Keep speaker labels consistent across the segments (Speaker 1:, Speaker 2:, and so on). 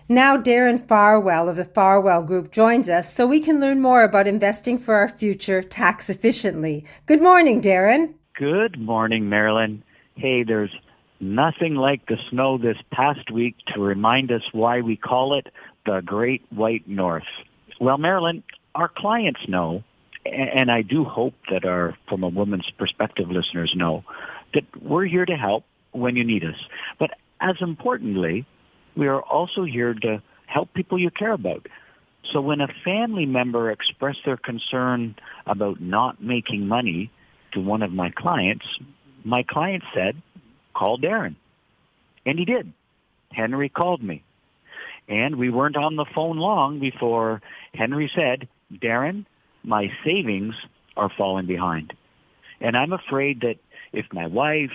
Speaker 1: Now Darren Farwell of the Farwell Group joins us so we can learn more about investing for our future tax efficiently. Good morning, Darren.
Speaker 2: Good morning, Marilyn. Hey, there's nothing like the snow this past week to remind us why we call it the Great White North. Well, Marilyn, our clients know, and I do hope that our From a Woman's Perspective listeners know, that we're here to help when you need us. But as importantly, we are also here to help people you care about. So when a family member expressed their concern about not making money to one of my client said, call Darren. And he did. Henry called me. And we weren't on the phone long before Henry said, Darren, my savings are falling behind. And I'm afraid that if my wife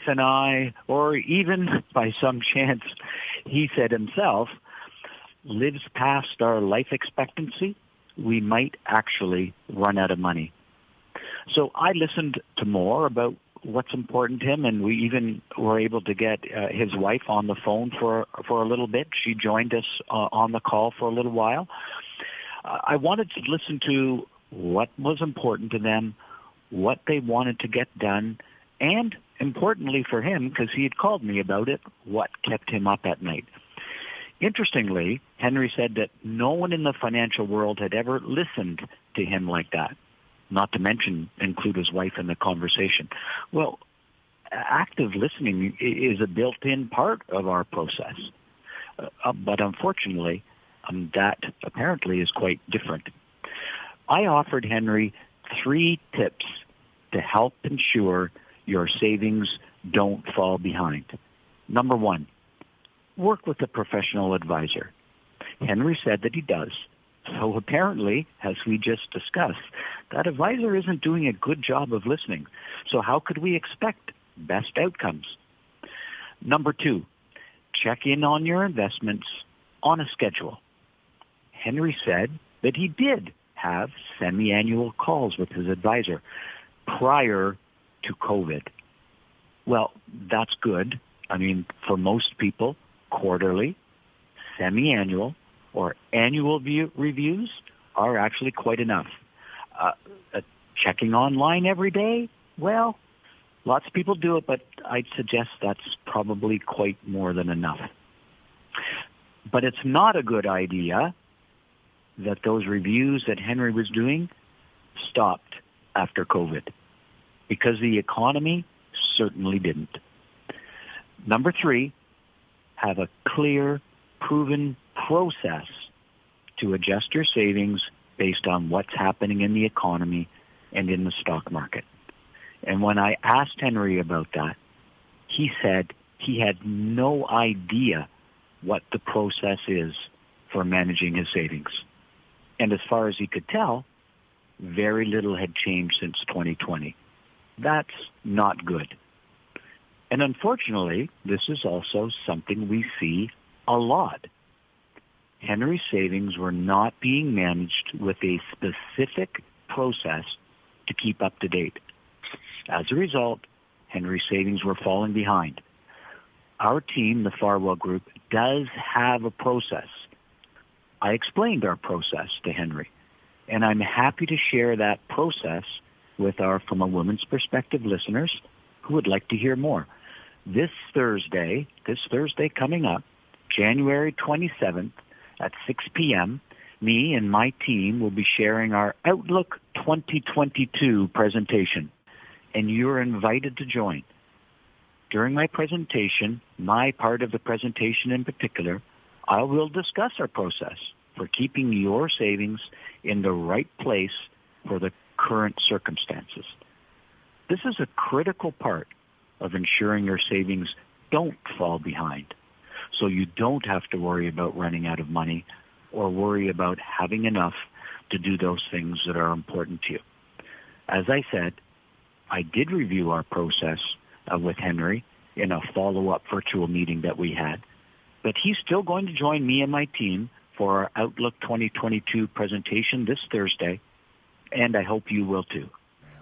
Speaker 2: and I, or even by some chance, he said himself, lives past our life expectancy, we might actually run out of money. So I listened to more about what's important to him, and we even were able to get his wife on the phone for a little bit. She joined us on the call for a little while. I wanted to listen to what was important to them, what they wanted to get done, and importantly for him, because he had called me about it, what kept him up at night. Interestingly, Henry said that no one in the financial world had ever listened to him like that, not to mention include his wife in the conversation. Well, active listening is a built-in part of our process. But unfortunately, that apparently is quite different. I offered Henry 3 tips to help ensure your savings don't fall behind. Number 1, work with a professional advisor. Henry said that he does. So apparently, as we just discussed, that advisor isn't doing a good job of listening. So how could we expect best outcomes? Number 2, check in on your investments on a schedule. Henry said that he did have semi-annual calls with his advisor prior to COVID. Well, that's good. I mean, for most people, quarterly, semi-annual, or annual reviews are actually quite enough. Checking online every day, well, lots of people do it, but I'd suggest that's probably quite more than enough. But it's not a good idea that those reviews that Henry was doing stopped after COVID, because the economy certainly didn't. Number 3, have a clear, proven process to adjust your savings based on what's happening in the economy and in the stock market. And when I asked Henry about that, he said he had no idea what the process is for managing his savings. And as far as he could tell, very little had changed since 2020. That's not good. And unfortunately, this is also something we see a lot. Henry's savings were not being managed with a specific process to keep up to date. As a result, Henry's savings were falling behind. Our team, the Farwell Group, does have a process. I explained our process to Henry, and I'm happy to share that process with our From a Woman's Perspective listeners who would like to hear more. This Thursday coming up, January 27th at 6 p.m., me and my team will be sharing our Outlook 2022 presentation, and you're invited to join. During my presentation, my part of the presentation in particular, I will discuss our process for keeping your savings in the right place for the current circumstances. This is a critical part of ensuring your savings don't fall behind, so you don't have to worry about running out of money or worry about having enough to do those things that are important to you. As I said, I did review our process with Henry in a follow-up virtual meeting that we had, but he's still going to join me and my team for our Outlook 2022 presentation this Thursday, and I hope you will too.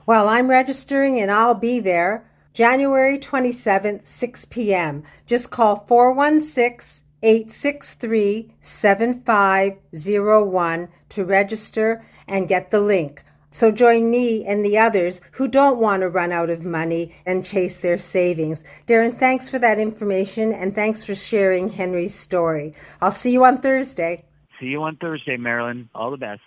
Speaker 1: Well, I'm registering and I'll be there January 27th, 6 p.m. Just call 416 863-7501 to register and get the link. So join me and the others who don't want to run out of money and chase their savings. Darren, thanks for that information and thanks for sharing Henry's story. I'll see you on Thursday.
Speaker 2: See you on Thursday, Marilyn. All the best.